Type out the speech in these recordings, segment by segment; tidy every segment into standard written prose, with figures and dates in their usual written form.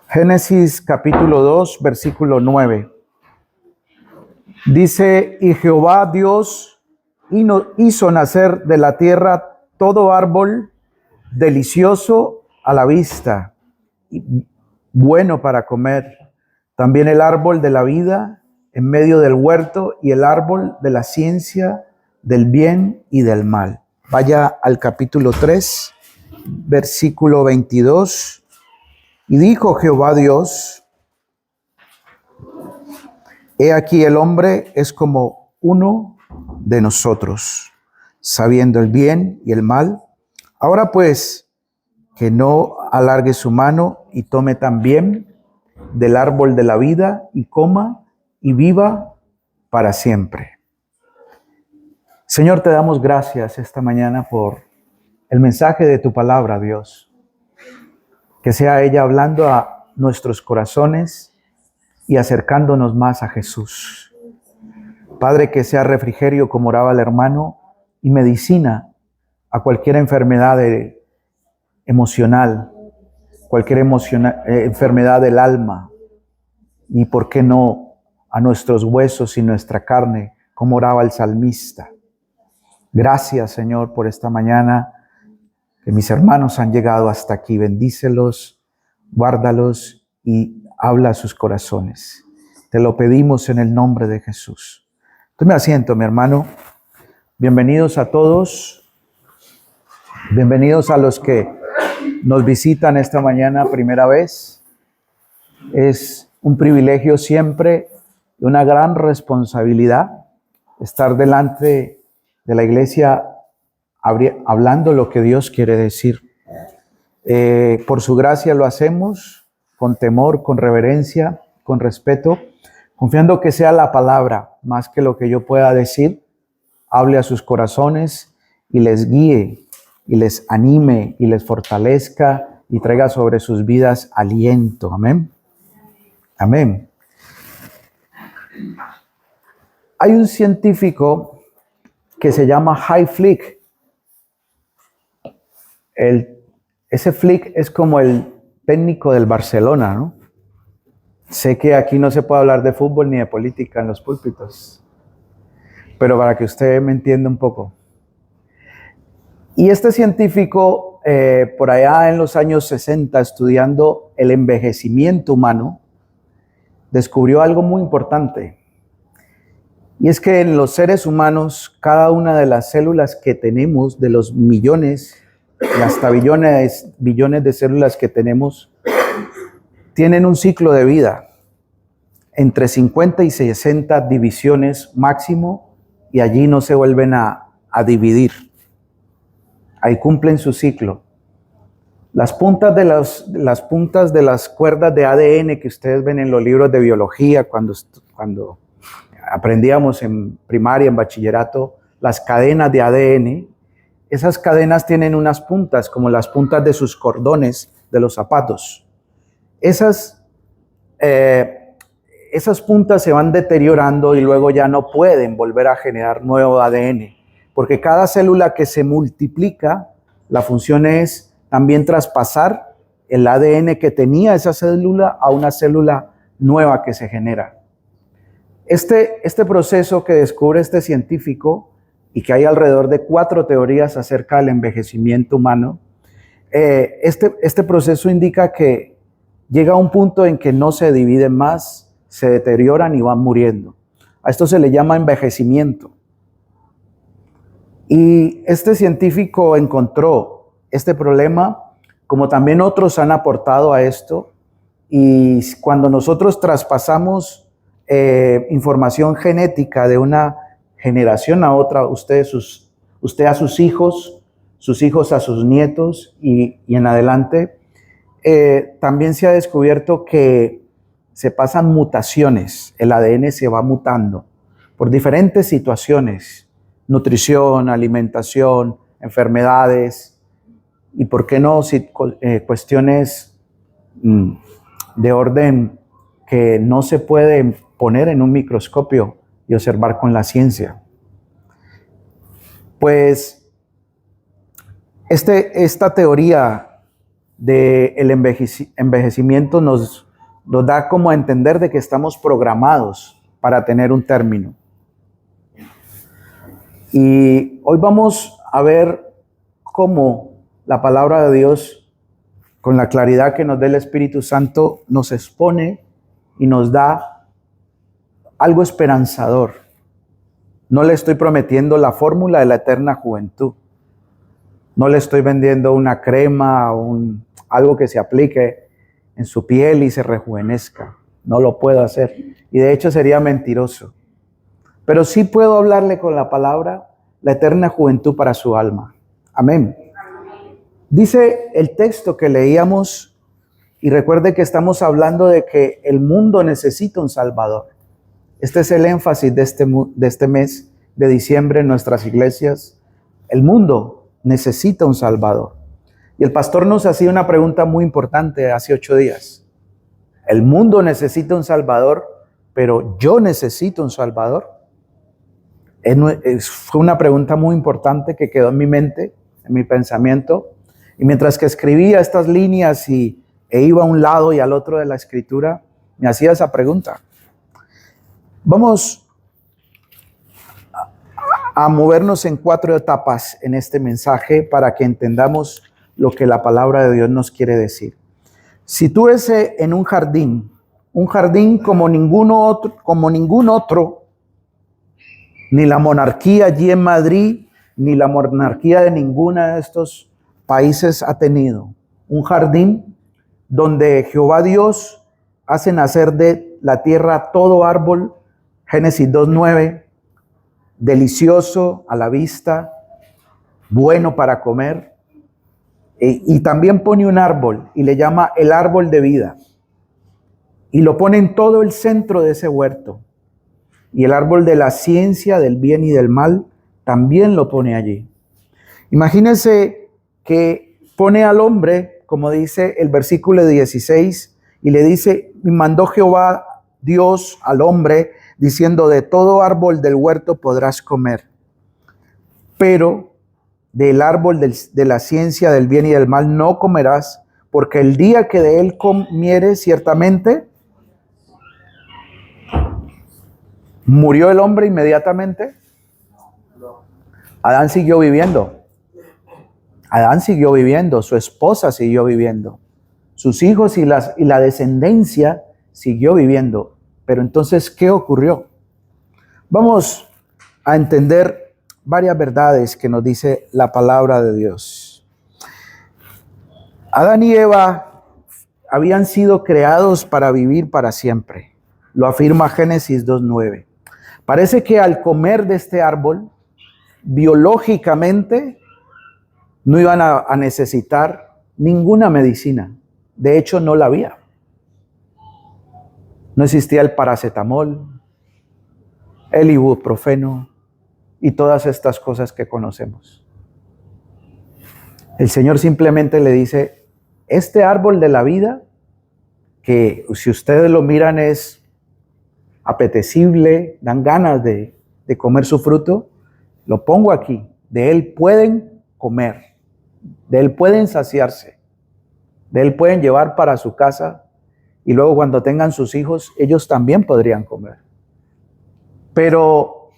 Génesis capítulo 2, versículo 9. Dice, y Jehová Dios hizo nacer de la tierra todo árbol delicioso a la vista y bueno para comer. También el árbol de la vida en medio del huerto y el árbol de la ciencia del bien y del mal. Vaya al capítulo 3, versículo 22. Y dijo Jehová Dios, he aquí el hombre es como uno de nosotros, sabiendo el bien y el mal. Ahora pues, que no alargue su mano y tome también del árbol de la vida y coma y viva para siempre. Señor, te damos gracias esta mañana por el mensaje de tu palabra, Dios. Que sea ella hablando a nuestros corazones y acercándonos más a Jesús. Padre, que sea refrigerio, como oraba el hermano, y medicina a cualquier enfermedad emocional, cualquier enfermedad del alma, y por qué no a nuestros huesos y nuestra carne, como oraba el salmista. Gracias, Señor, por esta mañana que mis hermanos han llegado hasta aquí. Bendícelos, guárdalos y habla a sus corazones. Te lo pedimos en el nombre de Jesús. Tome asiento, mi hermano. Bienvenidos a todos. Bienvenidos a los que nos visitan esta mañana primera vez. Es un privilegio siempre y una gran responsabilidad estar delante de la iglesia hablando lo que Dios quiere decir. Por su gracia lo hacemos con temor, con reverencia, con respeto, confiando que sea la palabra, más que lo que yo pueda decir, hable a sus corazones y les guíe, y les anime, y les fortalezca, y traiga sobre sus vidas aliento. Amén. Amén. Hay un científico que se llama Guy Flick. Ese Flick es como el técnico del Barcelona, ¿no? Sé que aquí no se puede hablar de fútbol ni de política en los púlpitos, pero para que usted me entienda un poco. Y este científico, por allá en los años 60, estudiando el envejecimiento humano, descubrió algo muy importante. Y es que en los seres humanos, cada una de las células que tenemos, de los millones y hasta billones de células que tenemos, tienen un ciclo de vida entre 50 y 60 divisiones máximo, y allí no se vuelven a dividir. Ahí cumplen su ciclo. Las puntas de las cuerdas de ADN que ustedes ven en los libros de biología, cuando aprendíamos en primaria, en bachillerato, las cadenas de ADN, esas cadenas tienen unas puntas, como las puntas de sus cordones de los zapatos. Esas puntas se van deteriorando y luego ya no pueden volver a generar nuevo ADN, porque cada célula que se multiplica, la función es también traspasar el ADN que tenía esa célula a una célula nueva que se genera. Este proceso que descubre este científico, y que hay alrededor de 4 teorías acerca del envejecimiento humano, este proceso indica que llega a un punto en que no se dividen más, se deterioran y van muriendo. A esto se le llama envejecimiento. Y este científico encontró este problema, como también otros han aportado a esto, y cuando nosotros traspasamos información genética de una generación a otra, usted a sus hijos a sus nietos y en adelante, también se ha descubierto que se pasan mutaciones, el ADN se va mutando por diferentes situaciones, nutrición, alimentación, enfermedades, y por qué no, cuestiones de orden que no se pueden poner en un microscopio y observar con la ciencia. Pues esta teoría del envejecimiento nos da como a entender de que estamos programados para tener un término. Y hoy vamos a ver cómo la palabra de Dios, con la claridad que nos da el Espíritu Santo, nos expone y nos da algo esperanzador. No le estoy prometiendo la fórmula de la eterna juventud. No le estoy vendiendo una crema o algo que se aplique en su piel y se rejuvenezca. No lo puedo hacer. Y de hecho sería mentiroso. Pero sí puedo hablarle con la palabra la eterna juventud para su alma. Amén. Dice el texto que leíamos, y recuerde que estamos hablando de que el mundo necesita un Salvador. Este es el énfasis de este mes de diciembre en nuestras iglesias. El mundo necesita un Salvador. Y el pastor nos hacía una pregunta muy importante hace 8 días. El mundo necesita un Salvador, pero ¿yo necesito un Salvador? Fue una pregunta muy importante que quedó en mi mente, en mi pensamiento. Y mientras que escribía estas líneas e iba a un lado y al otro de la escritura, me hacía esa pregunta. Vamos a movernos en 4 etapas en este mensaje para que entendamos lo que la palabra de Dios nos quiere decir. Sitúese en un jardín como ningún otro, ni la monarquía allí en Madrid, ni la monarquía de ninguna de estos países ha tenido. Un jardín donde Jehová Dios hace nacer de la tierra todo árbol, Génesis 2:9, delicioso a la vista, bueno para comer. Y también pone un árbol y le llama el árbol de vida. Y lo pone en todo el centro de ese huerto. Y el árbol de la ciencia del bien y del mal también lo pone allí. Imagínense que pone al hombre, como dice el versículo 16, y le dice, y mandó Jehová Dios al hombre, diciendo, de todo árbol del huerto podrás comer, pero del árbol de la ciencia del bien y del mal no comerás, porque el día que de él comieres, ciertamente murió el hombre inmediatamente. Adán siguió viviendo. Adán siguió viviendo, su esposa siguió viviendo, sus hijos y la descendencia siguió viviendo. Pero entonces, ¿qué ocurrió? Vamos a entender varias verdades que nos dice la palabra de Dios. Adán y Eva habían sido creados para vivir para siempre. Lo afirma Génesis 2:9. Parece que al comer de este árbol, biológicamente, no iban a necesitar ninguna medicina. De hecho, no la había. No existía el paracetamol, el ibuprofeno y todas estas cosas que conocemos. El Señor simplemente le dice, este árbol de la vida, que si ustedes lo miran es apetecible, dan ganas de comer su fruto, lo pongo aquí. De él pueden comer, de él pueden saciarse, de él pueden llevar para su casa y luego cuando tengan sus hijos, ellos también podrían comer. Pero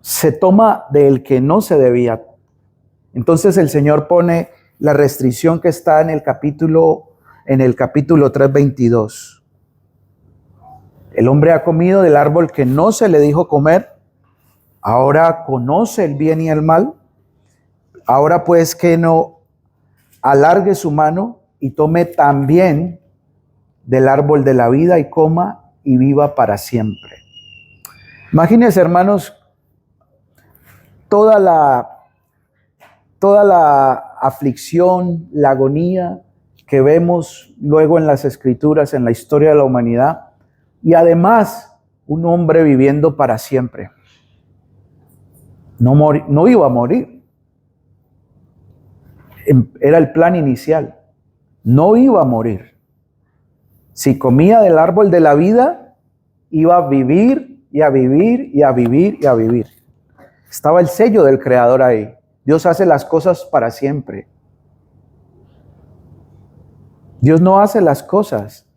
se toma del que no se debía. Entonces el Señor pone la restricción que está en el capítulo 3:22. El hombre ha comido del árbol que no se le dijo comer, ahora conoce el bien y el mal, ahora pues que no alargue su mano y tome también del árbol de la vida y coma y viva para siempre. Imagínense, hermanos, toda la aflicción, la agonía que vemos luego en las Escrituras, en la historia de la humanidad, y además un hombre viviendo para siempre. No iba a morir. Era el plan inicial. No iba a morir. Si comía del árbol de la vida, iba a vivir y a vivir y a vivir y a vivir. Estaba el sello del Creador ahí. Dios hace las cosas para siempre. Dios no hace las cosas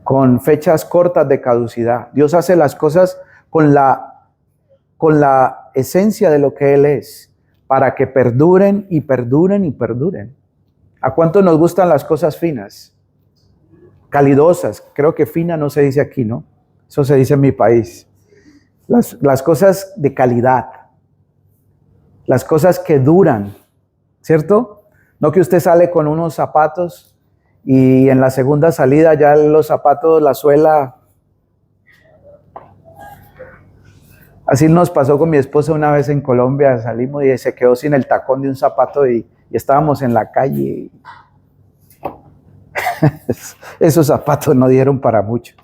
con fechas cortas de caducidad. Dios hace las cosas con la esencia de lo que Él es, para que perduren y perduren y perduren. ¿A cuánto nos gustan las cosas finas? Calidosas. Creo que fina no se dice aquí, ¿no? Eso se dice en mi país. Las cosas de calidad. Las cosas que duran, ¿cierto? No que usted sale con unos zapatos y en la segunda salida ya los zapatos, la suela. Así nos pasó con mi esposa una vez en Colombia, salimos y se quedó sin el tacón de un zapato y estábamos en la calle. Esos zapatos no dieron para mucho.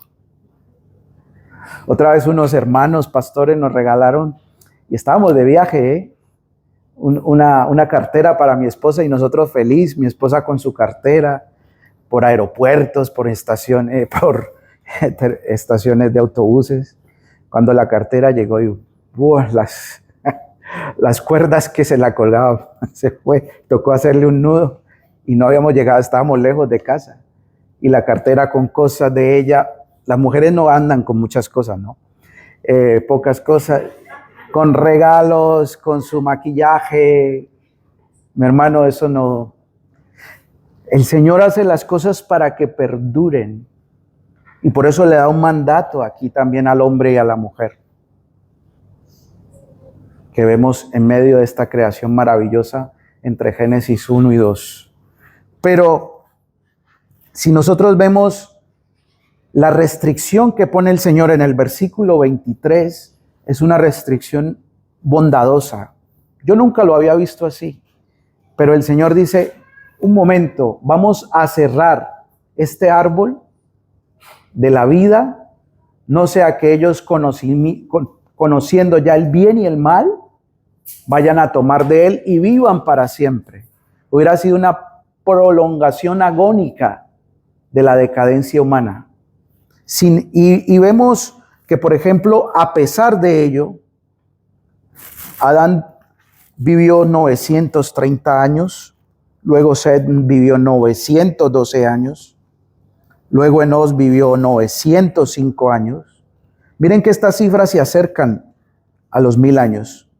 Otra vez unos hermanos pastores nos regalaron, y estábamos de viaje, una cartera para mi esposa y nosotros feliz, mi esposa con su cartera, por aeropuertos, por estaciones de autobuses. Cuando la cartera llegó y las cuerdas que se la colgaban, se fue, tocó hacerle un nudo y no habíamos llegado, estábamos lejos de casa. Y la cartera con cosas de ella, las mujeres no andan con muchas cosas, ¿no? Pocas cosas, con regalos, con su maquillaje. Mi hermano, eso no. El Señor hace las cosas para que perduren. Y por eso le da un mandato aquí también al hombre y a la mujer, que vemos en medio de esta creación maravillosa entre Génesis 1 y 2. Pero si nosotros vemos la restricción que pone el Señor en el versículo 23, es una restricción bondadosa. Yo nunca lo había visto así, pero el Señor dice, un momento, vamos a cerrar este árbol de la vida, no sea que ellos conociendo ya el bien y el mal, vayan a tomar de él y vivan para siempre. Hubiera sido una prolongación agónica de la decadencia humana. Y vemos que, por ejemplo, a pesar de ello, Adán vivió 930 años, luego Set vivió 912 años, luego Enos vivió 905 años. Miren que estas cifras se acercan a los 1000 años.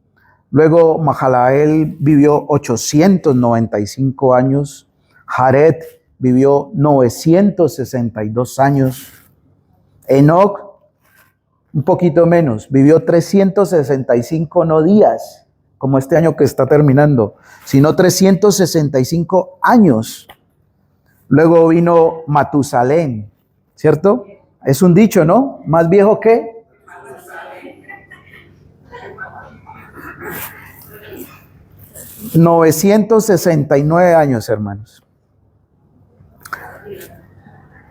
Luego Mahalaleel vivió 895 años. Jared vivió 962 años. Enoc, un poquito menos, vivió 365, no días, como este año que está terminando, sino 365 años. Luego vino Matusalén, ¿cierto? Es un dicho, ¿no? ¿Más viejo que? 969 años, hermanos.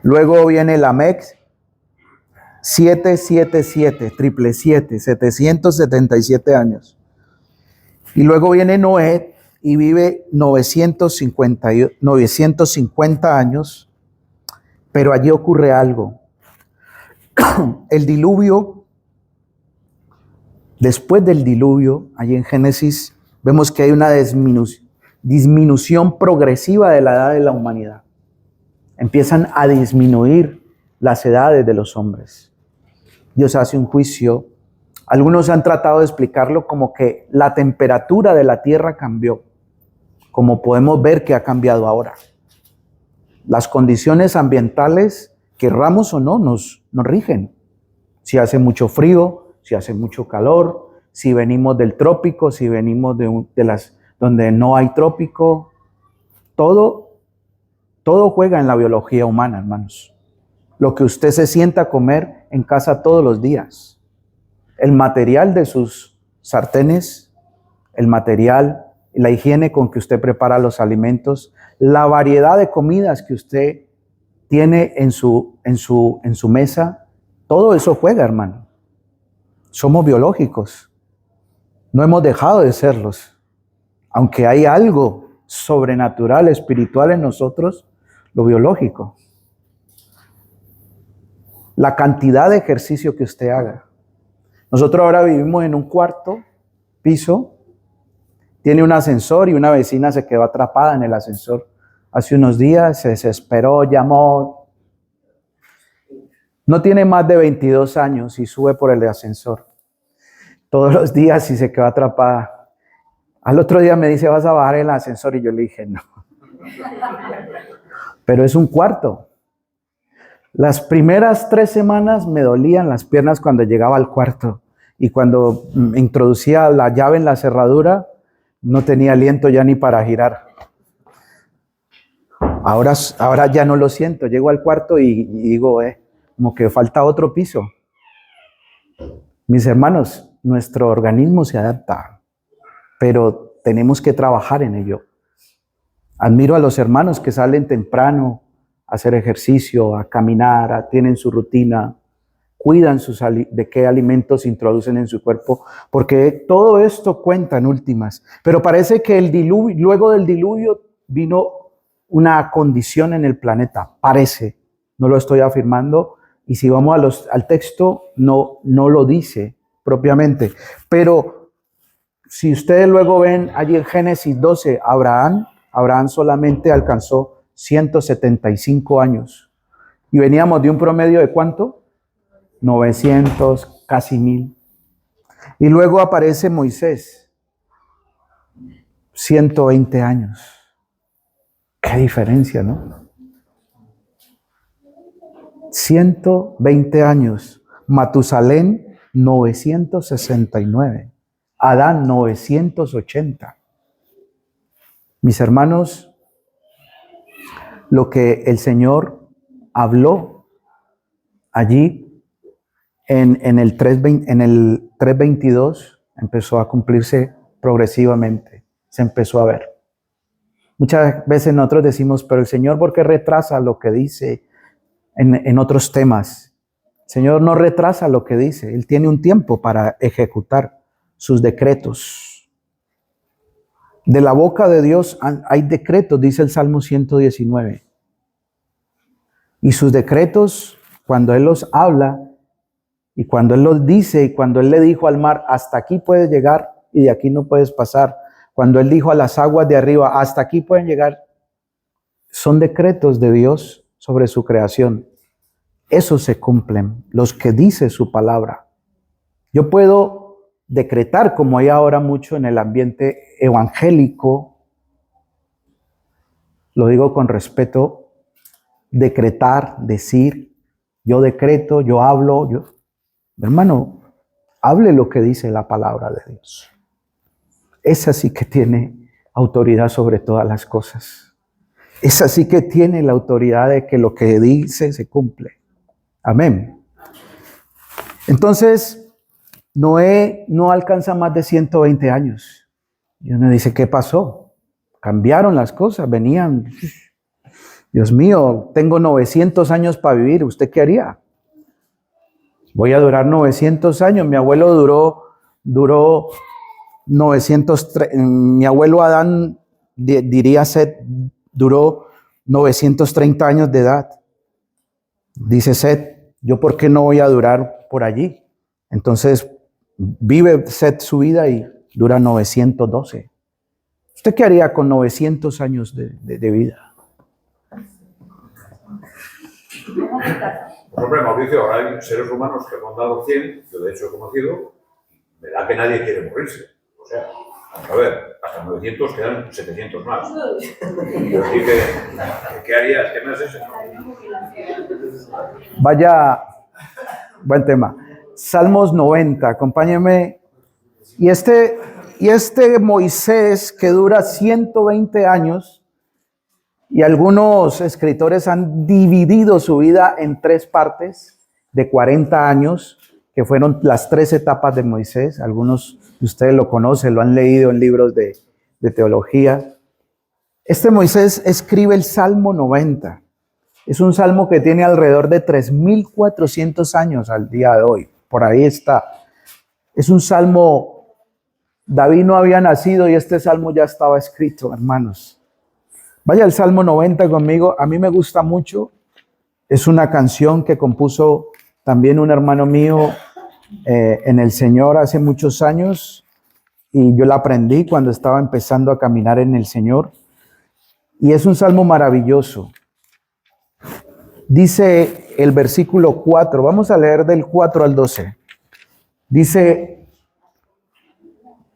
Luego viene Lamec, 777, 777 años. Y luego viene Noé y vive 950 años, pero allí ocurre algo. El diluvio, después del diluvio, allí en Génesis, vemos que hay una disminución progresiva de la edad de la humanidad. Empiezan a disminuir las edades de los hombres. Dios hace un juicio. Algunos han tratado de explicarlo como que la temperatura de la tierra cambió, como podemos ver que ha cambiado ahora. Las condiciones ambientales, querramos o no, nos rigen. Si hace mucho frío, si hace mucho calor, si venimos del trópico, si venimos de las donde no hay trópico, todo juega en la biología humana, hermanos. Lo que usted se sienta a comer en casa todos los días, el material de sus sartenes, el material, la higiene con que usted prepara los alimentos, la variedad de comidas que usted tiene en su mesa, todo eso juega, hermano. Somos biológicos. No hemos dejado de serlos. Aunque hay algo sobrenatural, espiritual en nosotros, lo biológico. La cantidad de ejercicio que usted haga. Nosotros ahora vivimos en un cuarto piso, tiene un ascensor y una vecina se quedó atrapada en el ascensor hace unos días, se desesperó, llamó. No tiene más de 22 años y sube por el ascensor todos los días y se quedó atrapada. Al otro día me dice, ¿vas a bajar el ascensor? Y yo le dije, no. Pero es un cuarto. Las primeras 3 semanas me dolían las piernas cuando llegaba al cuarto. Y cuando introducía la llave en la cerradura, no tenía aliento ya ni para girar. Ahora ya no lo siento. Llego al cuarto y digo, como que falta otro piso. Mis hermanos, nuestro organismo se adapta, pero tenemos que trabajar en ello. Admiro a los hermanos que salen temprano a hacer ejercicio, a caminar, tienen su rutina, cuidan de qué alimentos introducen en su cuerpo, porque todo esto cuenta en últimas. Pero parece que luego del diluvio vino una condición en el planeta, parece, no lo estoy afirmando, y si vamos al texto, no lo dice propiamente. Pero si ustedes luego ven allí en Génesis 12, Abraham solamente alcanzó 175 años. Y veníamos de un promedio de ¿cuánto? 900, casi 1000. Y luego aparece Moisés, 120 años. Qué diferencia, ¿no? 120 años. Matusalén, 969. Adán, 980. Mis hermanos, lo que el Señor habló allí en el 3:22 empezó a cumplirse progresivamente, se empezó a ver. Muchas veces nosotros decimos, pero el Señor, ¿por qué retrasa lo que dice en otros temas? El Señor no retrasa lo que dice, Él tiene un tiempo para ejecutar sus decretos. De la boca de Dios hay decretos, dice el Salmo 119. Y sus decretos, cuando Él los habla, y cuando Él los dice, y cuando Él le dijo al mar, hasta aquí puedes llegar y de aquí no puedes pasar. Cuando Él dijo a las aguas de arriba, hasta aquí pueden llegar, son decretos de Dios sobre su creación. Esos se cumplen, los que dice su palabra. Yo puedo decretar, como hay ahora mucho en el ambiente evangélico, lo digo con respeto, decretar, decir, yo decreto, yo hablo, hermano, hable lo que dice la palabra de Dios. Esa sí que tiene autoridad sobre todas las cosas. Esa sí que tiene la autoridad de que lo que dice se cumple. Amén. Entonces, Noé no alcanza más de 120 años. Y uno dice, ¿qué pasó? Cambiaron las cosas, venían. Dios mío, tengo 900 años para vivir. ¿Usted qué haría? Voy a durar 900 años. Mi abuelo duró 903. Mi abuelo Adán, diría Set, duró 930 años de edad. Dice Set, ¿yo por qué no voy a durar por allí? Entonces, vive Set su vida y dura 912. ¿Usted qué haría con 900 años de vida? Hombre, Mauricio, ahora hay seres humanos que han rondado 100, yo de hecho he conocido, me da que nadie quiere morirse. O sea, vamos a ver, hasta 900 quedan 700 más. Yo sí que, ¿qué harías? ¿Qué me haces eso? Vaya, buen tema. Salmos 90, acompáñenme. Y este Moisés que dura 120 años, y algunos escritores han dividido su vida en 3 partes de 40 años, que fueron las 3 etapas de Moisés. Algunos de ustedes lo conocen, lo han leído en libros de teología. Este Moisés escribe el Salmo 90. Es un salmo que tiene alrededor de 3.400 años al día de hoy. Por ahí está. Es un salmo, David no había nacido y este salmo ya estaba escrito, hermanos. Vaya al Salmo 90 conmigo. A mí me gusta mucho. Es una canción que compuso también un hermano mío en el Señor hace muchos años. Y yo la aprendí cuando estaba empezando a caminar en el Señor. Y es un salmo maravilloso. Dice el versículo 4, vamos a leer del 4 al 12. Dice,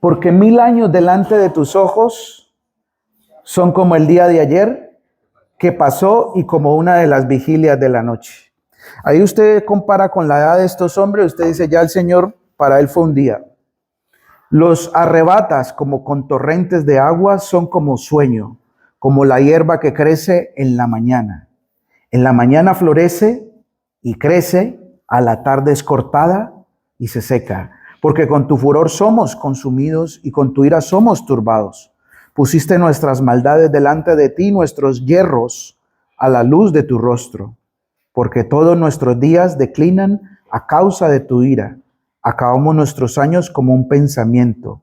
porque 1000 años delante de tus ojos son como el día de ayer que pasó y como una de las vigilias de la noche. Ahí usted compara con la edad de estos hombres, usted dice, ya el Señor para él fue un día. Los arrebatas como con torrentes de agua, son como sueño, como la hierba que crece en la mañana. En la mañana florece y crece, a la tarde es cortada y se seca. Porque con tu furor somos consumidos y con tu ira somos turbados. Pusiste nuestras maldades delante de ti, nuestros yerros a la luz de tu rostro. Porque todos nuestros días declinan a causa de tu ira. Acabamos nuestros años como un pensamiento.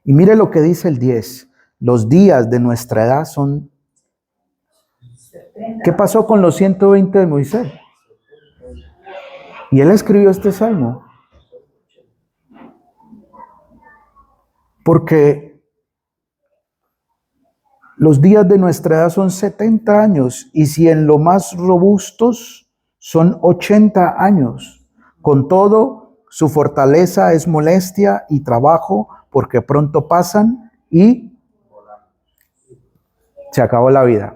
Y mire lo que dice el 10. Los días de nuestra edad son... ¿Qué pasó con los 120 de Moisés? Y él escribió este salmo. Porque los días de nuestra edad son 70 años. Y si en lo más robustos son 80 años. Con todo, su fortaleza es molestia y trabajo, porque pronto pasan y se acabó la vida.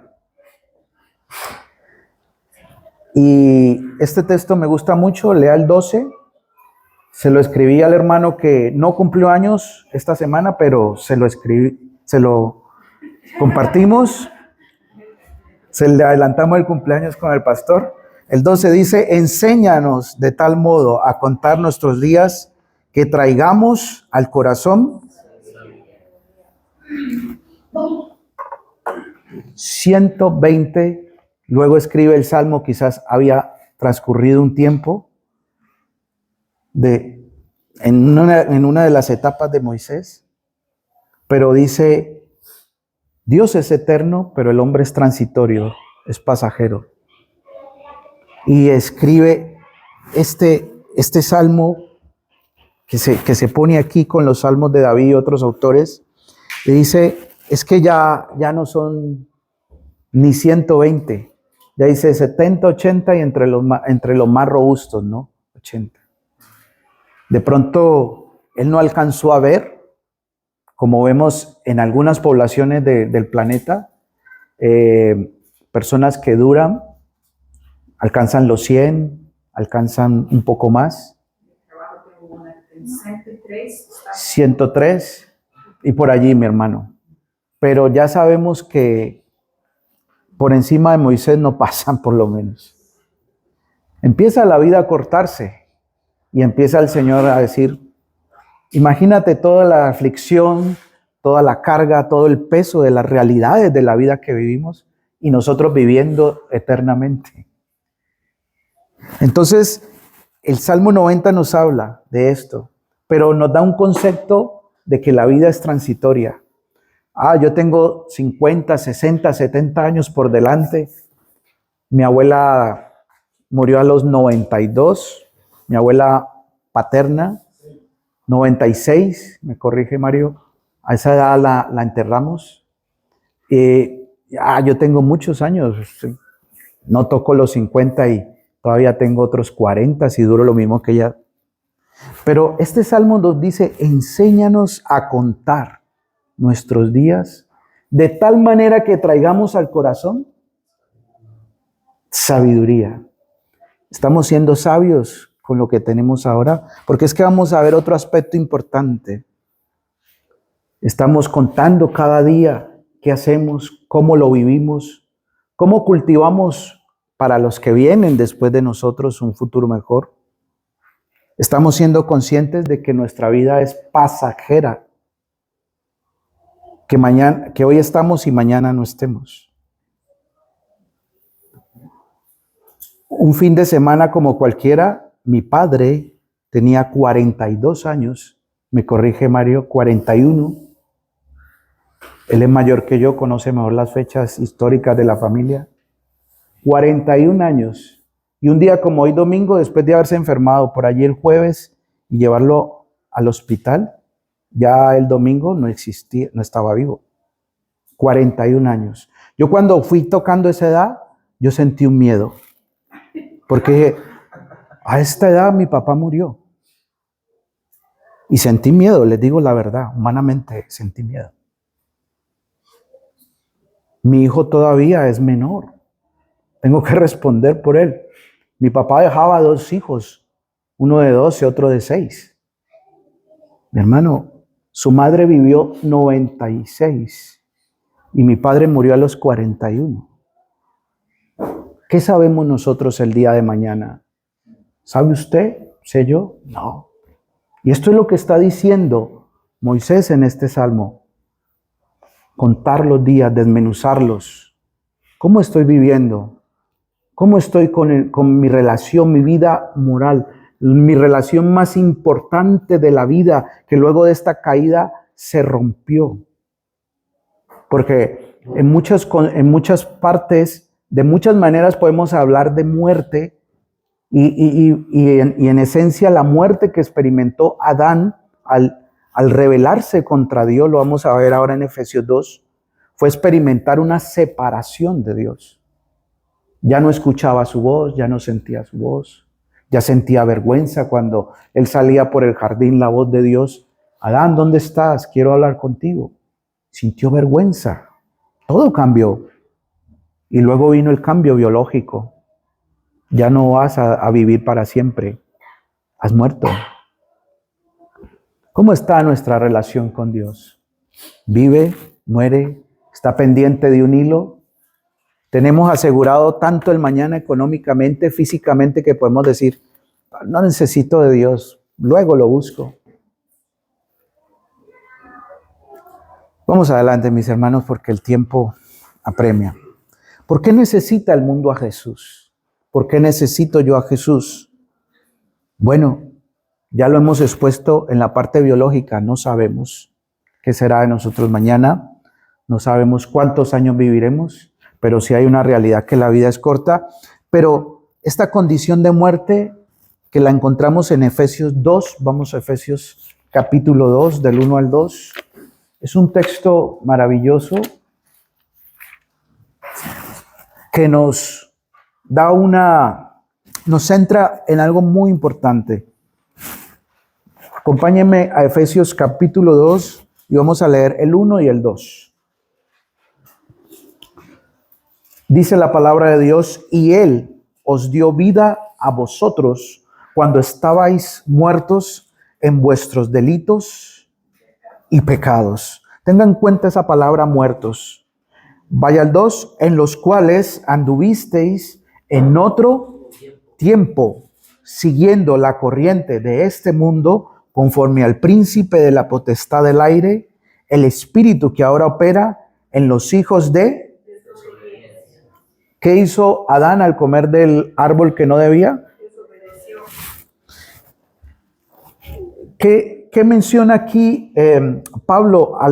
Y este texto me gusta mucho, lea el 12. Se lo escribí al hermano que no cumplió años esta semana, pero se lo escribí, se lo compartimos. Se le adelantamos el cumpleaños con el pastor. El 12 dice, enséñanos de tal modo a contar nuestros días que traigamos al corazón 120. Luego escribe el salmo, quizás había transcurrido un tiempo en una de las etapas de Moisés, pero dice, Dios es eterno, pero el hombre es transitorio, es pasajero. Y escribe este salmo que se pone aquí con los salmos de David y otros autores, y dice, es que ya no son ni 120, ya dice 70, 80 y entre los más robustos, ¿no? 80. De pronto, él no alcanzó a ver, como vemos en algunas poblaciones del planeta, personas que duran, alcanzan los 100, alcanzan un poco más. 103 y por allí, mi hermano. Pero ya sabemos que por encima de Moisés no pasan, por lo menos. Empieza la vida a cortarse y empieza el Señor a decir, imagínate toda la aflicción, toda la carga, todo el peso de las realidades de la vida que vivimos y nosotros viviendo eternamente. Entonces, el Salmo 90 nos habla de esto, pero nos da un concepto de que la vida es transitoria. Yo tengo 50, 60, 70 años por delante. Mi abuela murió a los 92, mi abuela paterna, 96, me corrige Mario, a esa edad la enterramos. Yo tengo muchos años, no toco los 50 y todavía tengo otros 40 si duro lo mismo que ella. Pero este salmo nos dice, enséñanos a contar nuestros días de tal manera que traigamos al corazón sabiduría. Estamos siendo sabios con lo que tenemos ahora, porque es que vamos a ver otro aspecto importante. Estamos contando cada día qué hacemos, cómo lo vivimos, cómo cultivamos para los que vienen después de nosotros un futuro mejor. Estamos siendo conscientes de que nuestra vida es pasajera, que hoy estamos y mañana no estemos. Un fin de semana como cualquiera, mi padre tenía 42 años, me corrige Mario, 41. Él es mayor que yo, conoce mejor las fechas históricas de la familia. 41 años. Y un día como hoy domingo, después de haberse enfermado por allí el jueves y llevarlo al hospital, ya el domingo no existía, no estaba vivo. 41 años. Yo cuando fui tocando esa edad, yo sentí un miedo. Porque a esta edad mi papá murió. Y sentí miedo, les digo la verdad, humanamente sentí miedo. Mi hijo todavía es menor. Tengo que responder por él. Mi papá dejaba 2 hijos, uno de 12, otro de 6. Mi hermano, su madre vivió 96 y mi padre murió a los 41. ¿Qué sabemos nosotros el día de mañana? ¿Sabe usted? ¿Sé yo? No. Y esto es lo que está diciendo Moisés en este salmo. Contar los días, desmenuzarlos. ¿Cómo estoy viviendo? ¿Cómo estoy con mi relación, mi vida moral? Mi relación más importante de la vida, que luego de esta caída se rompió. Porque en muchas partes, de muchas maneras podemos hablar de muerte y en esencia la muerte que experimentó Adán al rebelarse contra Dios, lo vamos a ver ahora en Efesios 2, fue experimentar una separación de Dios. Ya no escuchaba su voz, ya no sentía su voz, ya sentía vergüenza cuando él salía por el jardín, la voz de Dios. Adán, ¿dónde estás? Quiero hablar contigo. Sintió vergüenza. Todo cambió. Y luego vino el cambio biológico. Ya no vas a vivir para siempre. Has muerto. ¿Cómo está nuestra relación con Dios? ¿Vive? ¿Muere? ¿Está pendiente de un hilo? Tenemos asegurado tanto el mañana económicamente, físicamente, que podemos decir, no necesito de Dios, luego lo busco. Vamos adelante, mis hermanos, porque el tiempo apremia. ¿Por qué necesita el mundo a Jesús? ¿Por qué necesito yo a Jesús? Bueno, ya lo hemos expuesto en la parte biológica, no sabemos qué será de nosotros mañana, no sabemos cuántos años viviremos, pero sí hay una realidad que la vida es corta. Pero esta condición de muerte que la encontramos en Efesios 2, vamos a Efesios capítulo 2, del 1 al 2, es un texto maravilloso que nos centra en algo muy importante. Acompáñenme a Efesios capítulo 2 y vamos a leer el 1 y el 2. Dice la palabra de Dios, y Él os dio vida a vosotros cuando estabais muertos en vuestros delitos y pecados. Tengan en cuenta esa palabra muertos. Vaya al 2, en los cuales anduvisteis en otro tiempo, siguiendo la corriente de este mundo, conforme al príncipe de la potestad del aire, el espíritu que ahora opera en los hijos de... ¿Qué hizo Adán al comer del árbol que no debía? ¿Qué menciona aquí Pablo a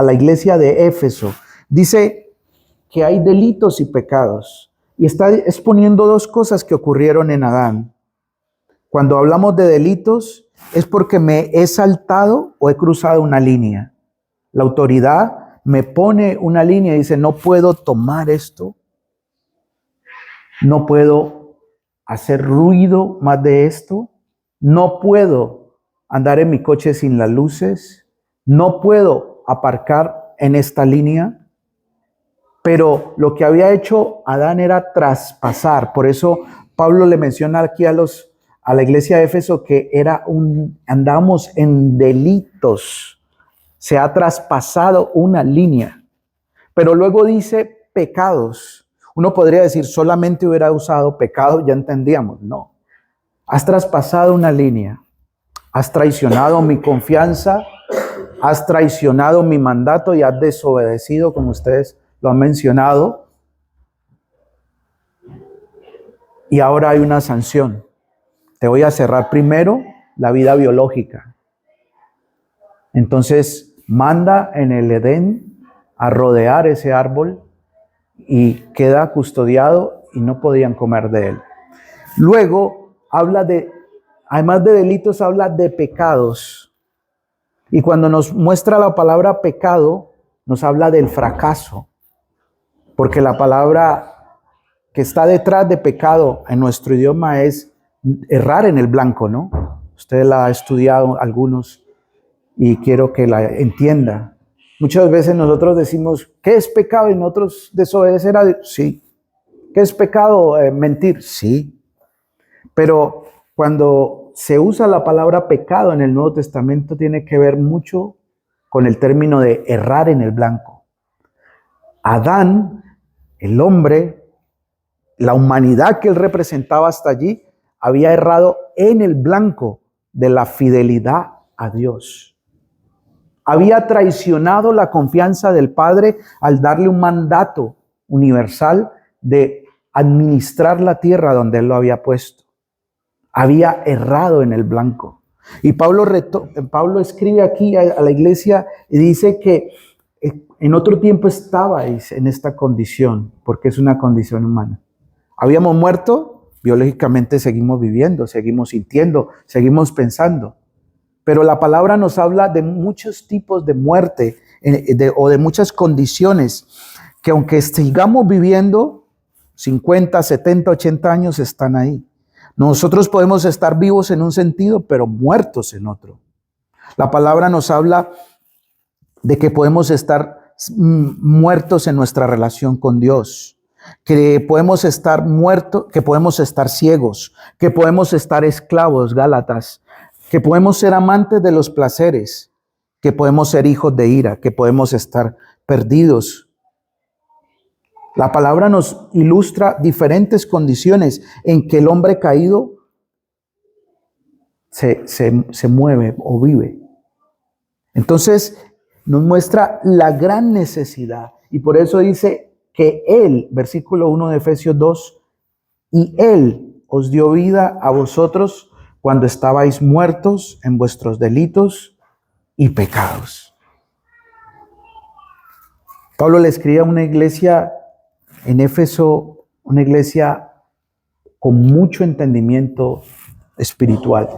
la iglesia de Éfeso? Dice que hay delitos y pecados. Y está exponiendo 2 cosas que ocurrieron en Adán. Cuando hablamos de delitos, es porque me he saltado o he cruzado una línea. La autoridad me pone una línea y dice, no puedo tomar esto. No puedo hacer ruido más de esto. No puedo andar en mi coche sin las luces. No puedo aparcar en esta línea. Pero lo que había hecho Adán era traspasar. Por eso Pablo le menciona aquí a la iglesia de Éfeso que andábamos en delitos. Se ha traspasado una línea. Pero luego dice pecados. Uno podría decir, solamente hubiera usado pecado, ya entendíamos. No. Has traspasado una línea. Has traicionado mi confianza. Has traicionado mi mandato y has desobedecido, como ustedes lo han mencionado. Y ahora hay una sanción. Te voy a cerrar primero la vida biológica. Entonces, manda en el Edén a rodear ese árbol y queda custodiado y no podían comer de él. Luego habla además de delitos, habla de pecados. Y cuando nos muestra la palabra pecado, nos habla del fracaso. Porque la palabra que está detrás de pecado en nuestro idioma es errar en el blanco, ¿no? Usted la ha estudiado algunos y quiero que la entienda. Muchas veces nosotros decimos, ¿qué es pecado? Y nosotros desobedecer a Dios. Sí. ¿Qué es pecado? Mentir. Sí. Pero cuando se usa la palabra pecado en el Nuevo Testamento tiene que ver mucho con el término de errar en el blanco. Adán, el hombre, la humanidad que él representaba hasta allí, había errado en el blanco de la fidelidad a Dios. Había traicionado la confianza del Padre al darle un mandato universal de administrar la tierra donde él lo había puesto. Había errado en el blanco. Y Pablo escribe aquí a la iglesia y dice que en otro tiempo estabais en esta condición, porque es una condición humana. Habíamos muerto, biológicamente seguimos viviendo, seguimos sintiendo, seguimos pensando. Pero la palabra nos habla de muchos tipos de muerte o de muchas condiciones que aunque sigamos viviendo 50, 70, 80 años están ahí. Nosotros podemos estar vivos en un sentido, pero muertos en otro. La palabra nos habla de que podemos estar muertos en nuestra relación con Dios, que podemos estar muertos, que podemos estar ciegos, que podemos estar esclavos, Gálatas, que podemos ser amantes de los placeres, que podemos ser hijos de ira, que podemos estar perdidos. La palabra nos ilustra diferentes condiciones en que el hombre caído se mueve o vive. Entonces nos muestra la gran necesidad y por eso dice que Él, versículo 1 de Efesios 2, y Él os dio vida a vosotros cuando estabais muertos en vuestros delitos y pecados. Pablo le escribe a una iglesia en Éfeso, una iglesia con mucho entendimiento espiritual,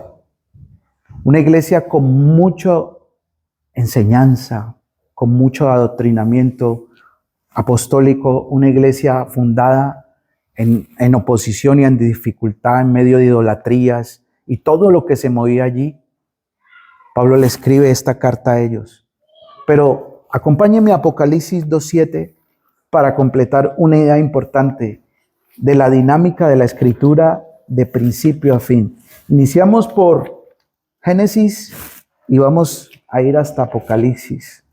una iglesia con mucha enseñanza, con mucho adoctrinamiento apostólico, una iglesia fundada en oposición y en dificultad, en medio de idolatrías y todo lo que se movía allí. Pablo le escribe esta carta a ellos. Pero acompáñenme a Apocalipsis 2:7 para completar una idea importante de la dinámica de la escritura de principio a fin. Iniciamos por Génesis y vamos a ir hasta Apocalipsis.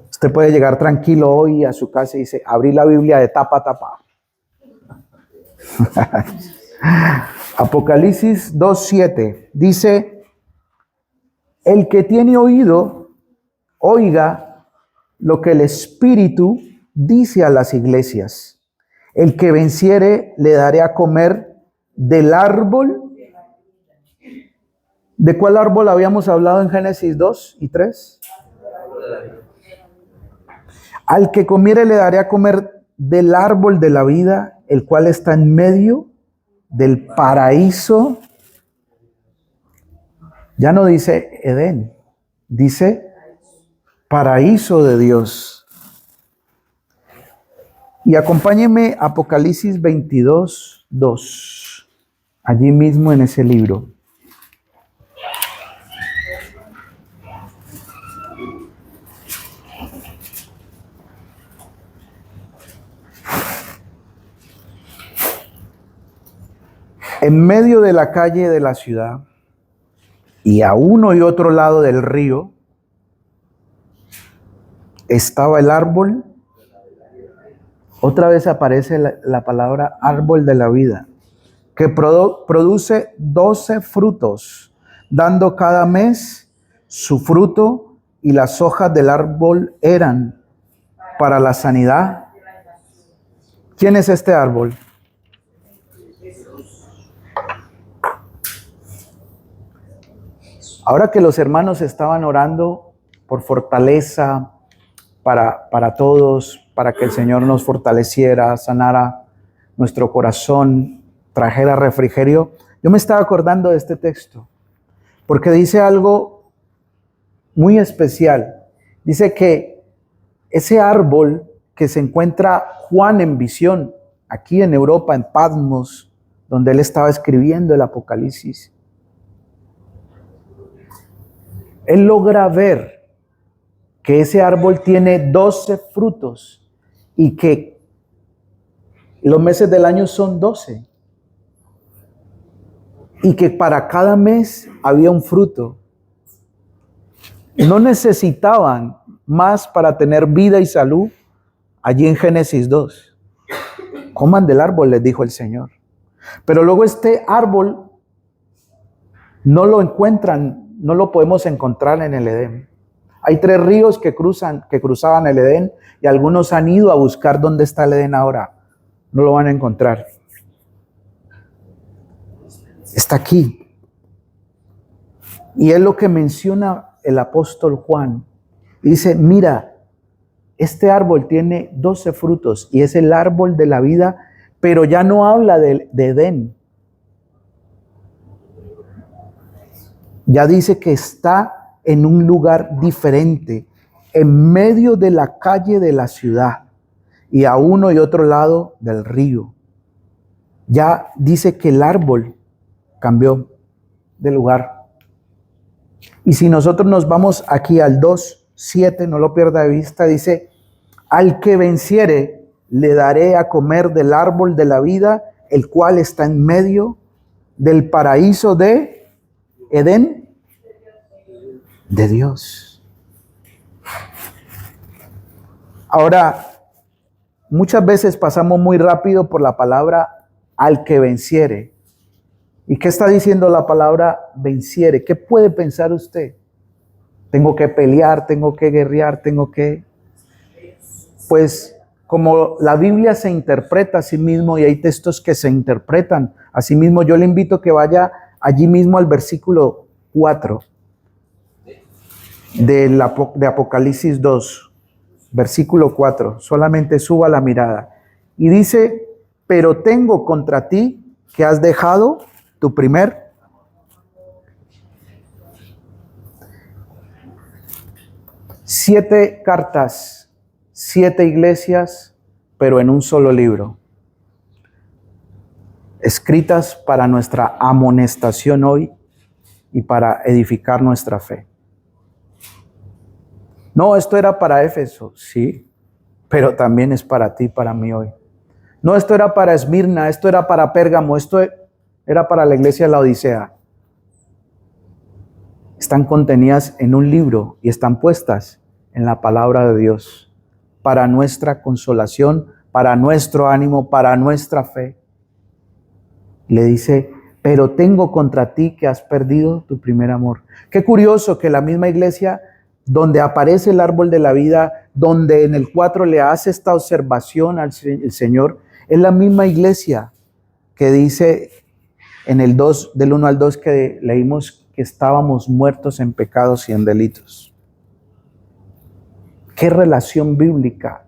Usted puede llegar tranquilo hoy a su casa y dice, abrí la Biblia de tapa a tapa. Apocalipsis 2:7 dice, el que tiene oído, oiga lo que el Espíritu dice a las iglesias. El que venciere le daré a comer del árbol. ¿De cuál árbol habíamos hablado en Génesis 2 y 3? Al que comiere le daré a comer del árbol de la vida, el cual está en medio del paraíso. Ya no dice Edén, dice paraíso de Dios. Y acompáñeme a Apocalipsis 22:2, allí mismo en ese libro. En medio de la calle de la ciudad y a uno y otro lado del río estaba el árbol. Otra vez aparece la palabra árbol de la vida, que produce 12 frutos, dando cada mes su fruto, y las hojas del árbol eran para la sanidad. ¿Quién es este árbol? Ahora que los hermanos estaban orando por fortaleza para todos, para que el Señor nos fortaleciera, sanara nuestro corazón, trajera refrigerio, yo me estaba acordando de este texto, porque dice algo muy especial. Dice que ese árbol que se encuentra Juan en visión, aquí en Europa, en Patmos, donde él estaba escribiendo el Apocalipsis, él logra ver que ese árbol tiene 12 frutos y que los meses del año son 12. Y que para cada mes había un fruto. No necesitaban más para tener vida y salud allí en Génesis 2. Coman del árbol, les dijo el Señor. Pero luego este árbol no lo encuentran, no lo podemos encontrar en el Edén. Hay 3 ríos que cruzaban el Edén y algunos han ido a buscar dónde está el Edén ahora. No lo van a encontrar. Está aquí. Y es lo que menciona el apóstol Juan. Dice, mira, este árbol tiene 12 frutos y es el árbol de la vida, pero ya no habla de Edén. Ya dice que está en un lugar diferente, en medio de la calle de la ciudad y a uno y otro lado del río. Ya dice que el árbol cambió de lugar. Y si nosotros nos vamos aquí al 2:7, no lo pierda de vista, dice, al que venciere le daré a comer del árbol de la vida, el cual está en medio del paraíso de Edén, de Dios. Ahora, muchas veces pasamos muy rápido por la palabra al que venciere. ¿Y qué está diciendo la palabra venciere? ¿Qué puede pensar usted? Tengo que pelear, tengo que guerrear, tengo que... Pues como la Biblia se interpreta a sí mismo y hay textos que se interpretan a sí mismo, yo le invito a que vaya allí mismo al versículo 4 de Apocalipsis 2, versículo 4. Solamente suba la mirada. Y dice, pero tengo contra ti que has dejado tu primer. 7 cartas, 7 iglesias, pero en un solo libro. Escritas para nuestra amonestación hoy y para edificar nuestra fe. No, esto era para Éfeso, sí, pero también es para ti, para mí hoy. No, esto era para Esmirna, esto era para Pérgamo, esto era para la iglesia de la Odisea. Están contenidas en un libro y están puestas en la palabra de Dios para nuestra consolación, para nuestro ánimo, para nuestra fe. Le dice, pero tengo contra ti que has perdido tu primer amor. Qué curioso que la misma iglesia donde aparece el árbol de la vida, donde en el 4 le hace esta observación al Señor, es la misma iglesia que dice en el 2, del 1 al 2 que leímos que estábamos muertos en pecados y en delitos. ¿Qué relación bíblica?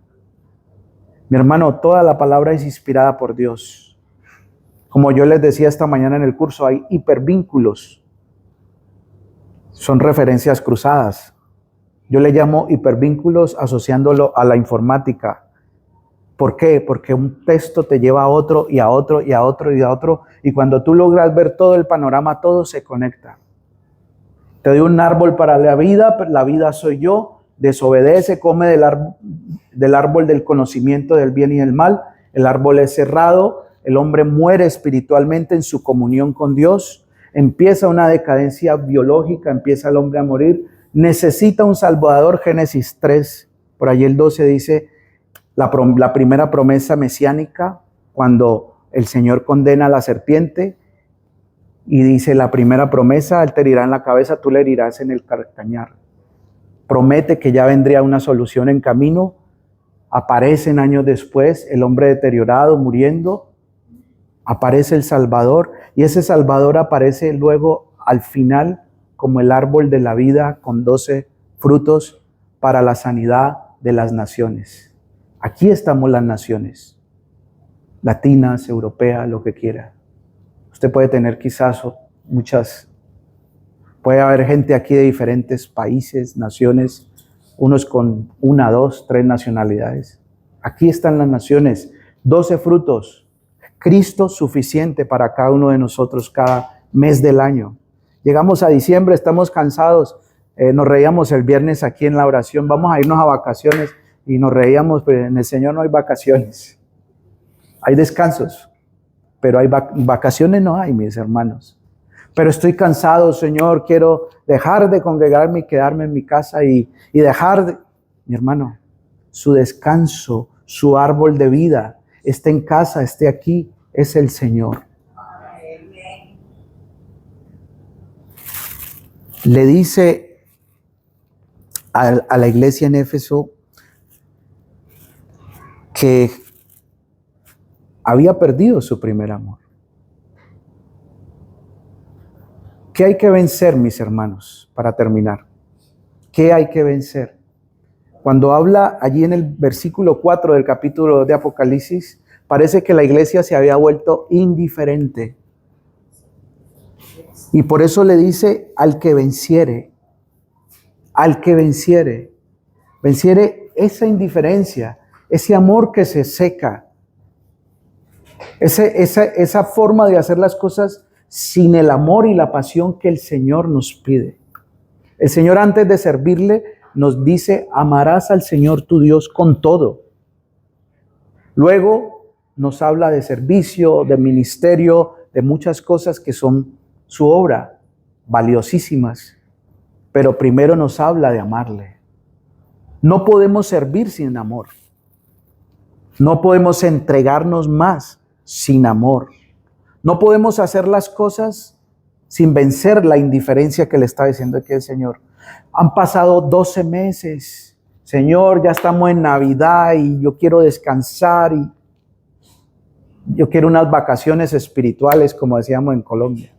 Mi hermano, toda la palabra es inspirada por Dios. Como yo les decía esta mañana en el curso, hay hipervínculos. Son referencias cruzadas. Yo le llamo hipervínculos asociándolo a la informática. ¿Por qué? Porque un texto te lleva a otro y a otro y a otro y a otro. Y cuando tú logras ver todo el panorama, todo se conecta. Te doy un árbol para la vida soy yo. Desobedece, come del árbol del conocimiento del bien y del mal. El árbol es cerrado. El hombre muere espiritualmente en su comunión con Dios. Empieza una decadencia biológica, empieza el hombre a morir. Necesita un Salvador, Génesis 3, por allí el 12 dice, la primera promesa mesiánica, cuando el Señor condena a la serpiente, y dice la primera promesa, Él te herirá en la cabeza, tú le herirás en el calcañar. Promete que ya vendría una solución en camino, aparecen años después, el hombre deteriorado, muriendo, aparece el Salvador, y ese Salvador aparece luego al final, como el árbol de la vida con 12 frutos para la sanidad de las naciones. Aquí estamos las naciones, latinas, europeas, lo que quiera. Usted puede tener quizás puede haber gente aquí de diferentes países, naciones, unos con 1, 2, 3 nacionalidades. Aquí están las naciones, 12 frutos. Cristo suficiente para cada uno de nosotros cada mes del año. Llegamos a diciembre, estamos cansados. Nos reíamos el viernes aquí en la oración. Vamos a irnos a vacaciones y nos reíamos, pero en el Señor no hay vacaciones. Hay descansos, pero hay vacaciones no hay, mis hermanos. Pero estoy cansado, Señor, quiero dejar de congregarme y quedarme en mi casa y dejar de... Mi hermano, su descanso, su árbol de vida, esté en casa, esté aquí, es el Señor. Le dice a la iglesia en Éfeso que había perdido su primer amor. ¿Qué hay que vencer, mis hermanos, para terminar? ¿Qué hay que vencer? Cuando habla allí en el versículo 4 del capítulo 2 de Apocalipsis, parece que la iglesia se había vuelto indiferente. Y por eso le dice al que venciere, venciere esa indiferencia, ese amor que se seca, esa forma de hacer las cosas sin el amor y la pasión que el Señor nos pide. El Señor, antes de servirle, nos dice: amarás al Señor tu Dios con todo. Luego nos habla de servicio, de ministerio, de muchas cosas que son su obra, valiosísimas. Pero primero nos habla de amarle. No podemos servir sin amor. No podemos entregarnos más sin amor. No podemos hacer las cosas sin vencer la indiferencia que le está diciendo aquí el Señor. Han pasado 12 meses. Señor, ya estamos en Navidad y yo quiero descansar y yo quiero unas vacaciones espirituales, como decíamos en Colombia.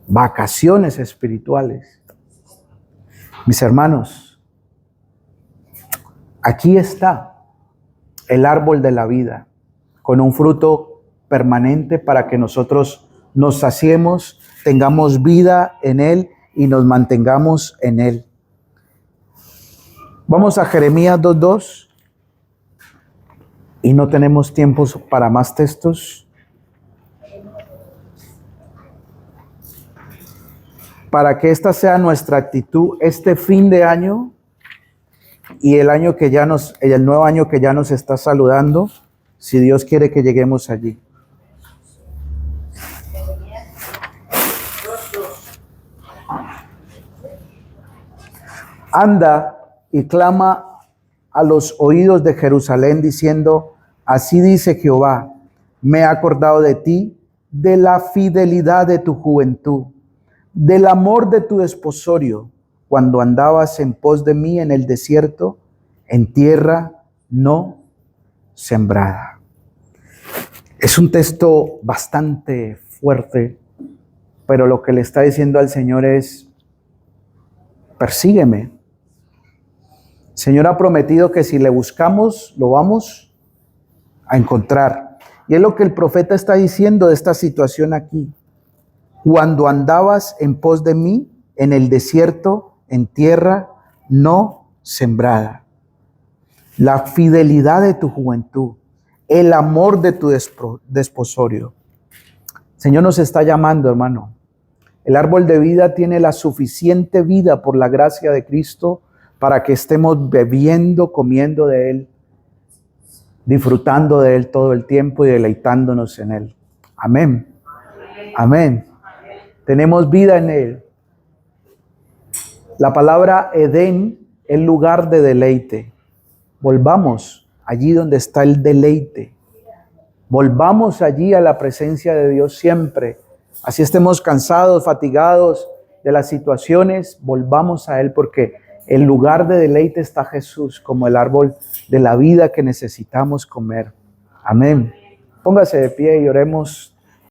Vacaciones espirituales. Mis hermanos, aquí está el árbol de la vida, con un fruto permanente para que nosotros nos saciemos, tengamos vida en él y nos mantengamos en él. Vamos a Jeremías 2:2 y no tenemos tiempo para más textos. Para que esta sea nuestra actitud este fin de año y el nuevo año que ya nos está saludando, si Dios quiere que lleguemos allí. Anda y clama a los oídos de Jerusalén diciendo: así dice Jehová, me he acordado de ti, de la fidelidad de tu juventud, del amor de tu desposorio, cuando andabas en pos de mí en el desierto, en tierra no sembrada. Es un texto bastante fuerte, pero lo que le está diciendo al Señor es: persígueme. El Señor ha prometido que si le buscamos, lo vamos a encontrar. Y es lo que el profeta está diciendo de esta situación aquí. Cuando andabas en pos de mí, en el desierto, en tierra no sembrada. La fidelidad de tu juventud, el amor de tu desposorio. El Señor nos está llamando, hermano. El árbol de vida tiene la suficiente vida por la gracia de Cristo para que estemos bebiendo, comiendo de Él, disfrutando de Él todo el tiempo y deleitándonos en Él. Amén. Amén. Tenemos vida en Él. La palabra Edén es lugar de deleite. Volvamos allí donde está el deleite. Volvamos allí a la presencia de Dios siempre. Así estemos cansados, fatigados de las situaciones, volvamos a Él porque el lugar de deleite está Jesús como el árbol de la vida que necesitamos comer. Amén. Póngase de pie y oremos.